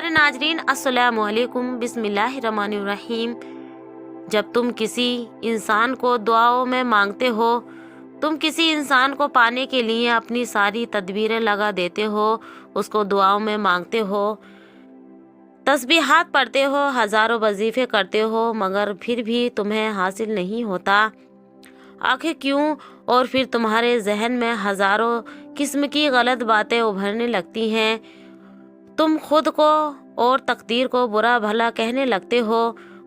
پیارے ناظرین السلام علیکم، بسم اللہ الرحمن الرحیم۔ جب تم کسی انسان کو دعاؤں میں مانگتے ہو، تم کسی انسان کو پانے کے لیے اپنی ساری تدبیریں لگا دیتے ہو، اس کو دعاؤں میں مانگتے ہو، تسبیحات پڑھتے ہو، ہزاروں وظیفے کرتے ہو، مگر پھر بھی تمہیں حاصل نہیں ہوتا۔ آخر کیوں؟ اور پھر تمہارے ذہن میں ہزاروں قسم کی غلط باتیں ابھرنے لگتی ہیں۔ تم خود کو اور تقدیر کو برا بھلا کہنے لگتے ہو،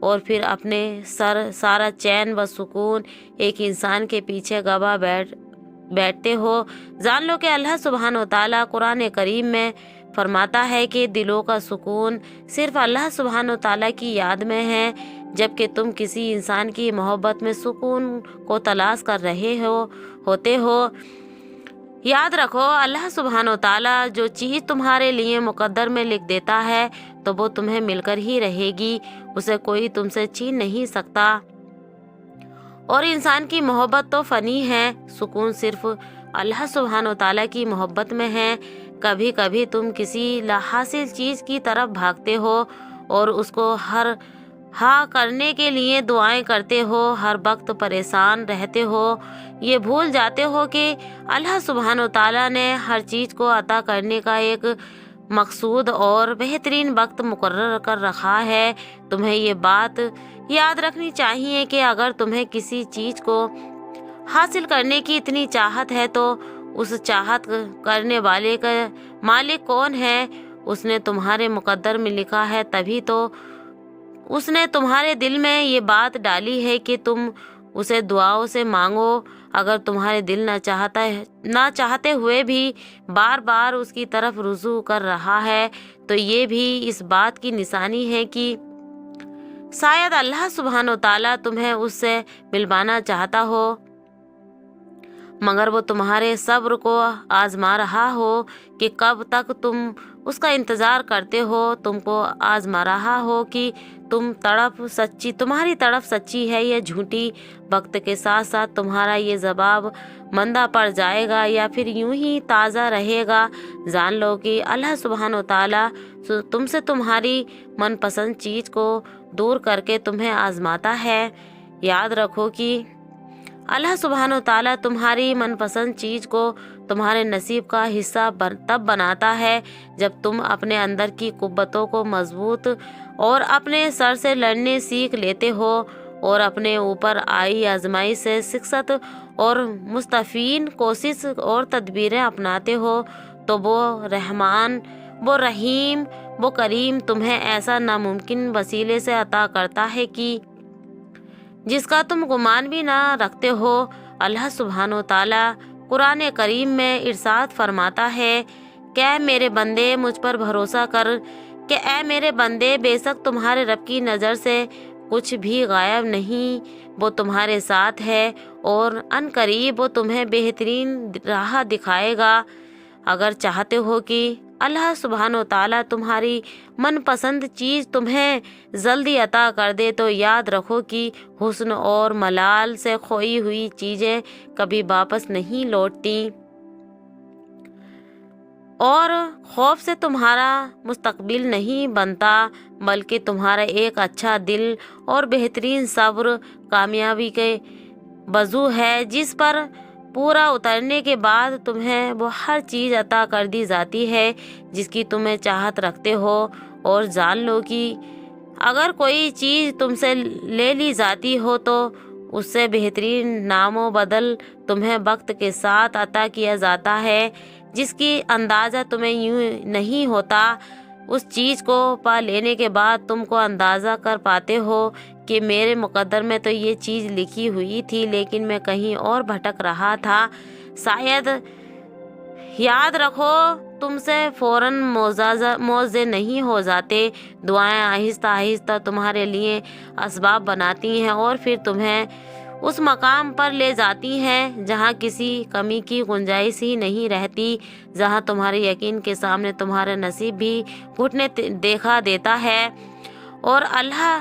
اور پھر اپنے سارا چین و سکون ایک انسان کے پیچھے گوا بیٹھتے ہو۔ جان لو کہ اللہ سبحانہ و تعالیٰ قرآن کریم میں فرماتا ہے کہ دلوں کا سکون صرف اللہ سبحانہ و تعالیٰ کی یاد میں ہے، جبکہ تم کسی انسان کی محبت میں سکون کو تلاش کر رہے ہوتے ہو۔ یاد رکھو، اللہ سبحانہ و تعالیٰ جو چیز تمہارے لیے مقدر میں لکھ دیتا ہے تو وہ تمہیں مل کر ہی رہے گی، اسے کوئی تم سے چھین نہیں سکتا۔ اور انسان کی محبت تو فانی ہے، سکون صرف اللہ سبحانہ و تعالیٰ کی محبت میں ہے۔ کبھی کبھی تم کسی لاحاصل چیز کی طرف بھاگتے ہو اور اس کو ہاں کرنے کے لیے دعائیں کرتے ہو، ہر وقت پریشان رہتے ہو، یہ بھول جاتے ہو کہ اللہ سبحانہ و تعالیٰ نے ہر چیز کو عطا کرنے کا ایک مقصود اور بہترین وقت مقرر کر رکھا ہے۔ تمہیں یہ بات یاد رکھنی چاہیے کہ اگر تمہیں کسی چیز کو حاصل کرنے کی اتنی چاہت ہے تو اس چاہت کرنے والے کا مالک کون ہے؟ اس نے تمہارے مقدر میں لکھا ہے، تبھی تو اس نے تمہارے دل میں یہ بات ڈالی ہے کہ تم اسے دعاؤں سے مانگو۔ اگر تمہارے دل نہ چاہتے ہوئے بھی بار بار اس کی طرف رجوع کر رہا ہے تو یہ بھی اس بات کی نشانی ہے کہ شاید اللہ سبحانہ و تعالیٰ تمہیں اس سے ملوانا چاہتا ہو، مگر وہ تمہارے صبر کو آزما رہا ہو کہ کب تک تم اس کا انتظار کرتے ہو، تم کو آزما رہا ہو کہ تمہاری تڑپ سچی ہے یا جھوٹی۔ وقت کے ساتھ ساتھ تمہارا یہ جواب مندہ پڑ جائے گا یا پھر یوں ہی تازہ رہے گا۔ جان لو کہ اللہ سبحانہ و تعالیٰ تم سے تمہاری من پسند چیز کو دور کر کے تمہیں آزماتا ہے۔ یاد رکھو کہ اللہ سبحانہ و تعالیٰ تمہاری من پسند چیز کو تمہارے نصیب کا حصہ تب بناتا ہے جب تم اپنے اندر کی قوتوں کو مضبوط اور اپنے سر سے لڑنے سیکھ لیتے ہو اور اپنے اوپر آئی آزمائی سے شکست اور مستفین کوشش اور تدبیریں اپناتے ہو تو وہ رحمان، وہ رحیم، وہ کریم تمہیں ایسا ناممکن وسیلے سے عطا کرتا ہے کہ جس کا تم گمان بھی نہ رکھتے ہو۔ اللہ سبحانہ و تعالیٰ قرآن کریم میں ارشاد فرماتا ہے کہ اے میرے بندے مجھ پر بھروسہ کر، کہ اے میرے بندے بے شک تمہارے رب کی نظر سے کچھ بھی غائب نہیں، وہ تمہارے ساتھ ہے اور عن قریب وہ تمہیں بہترین راہ دکھائے گا۔ اگر چاہتے ہو کہ اللہ سبحانہ و تعالیٰ تمہاری من پسند چیز تمہیں جلدی عطا کر دے تو یاد رکھو کہ حسن اور ملال سے کھوئی ہوئی چیزیں کبھی واپس نہیں لوٹتی، اور خوف سے تمہارا مستقبل نہیں بنتا، بلکہ تمہارا ایک اچھا دل اور بہترین صبر کامیابی کے وضو ہے، جس پر پورا اترنے کے بعد تمہیں وہ ہر چیز عطا کر دی جاتی ہے جس کی تمہیں چاہت رکھتے ہو۔ اور جان لو کہ اگر کوئی چیز تم سے لے لی جاتی ہو تو اس سے بہترین نام و بدل تمہیں وقت کے ساتھ عطا کیا جاتا ہے، جس کی اندازہ تمہیں یوں نہیں ہوتا۔ اس چیز کو پا لینے کے بعد تم کو اندازہ کر پاتے ہو کہ میرے مقدر میں تو یہ چیز لکھی ہوئی تھی لیکن میں کہیں اور بھٹک رہا تھا۔ شاید یاد رکھو تم سے فوراً معجزے نہیں ہو جاتے، دعائیں آہستہ آہستہ تمہارے لیے اسباب بناتی ہیں اور پھر تمہیں اس مقام پر لے جاتی ہیں جہاں کسی کمی کی گنجائش ہی نہیں رہتی، جہاں تمہارے یقین کے سامنے تمہارا نصیب بھی گھٹنے دکھا دیتا ہے۔ اور اللہ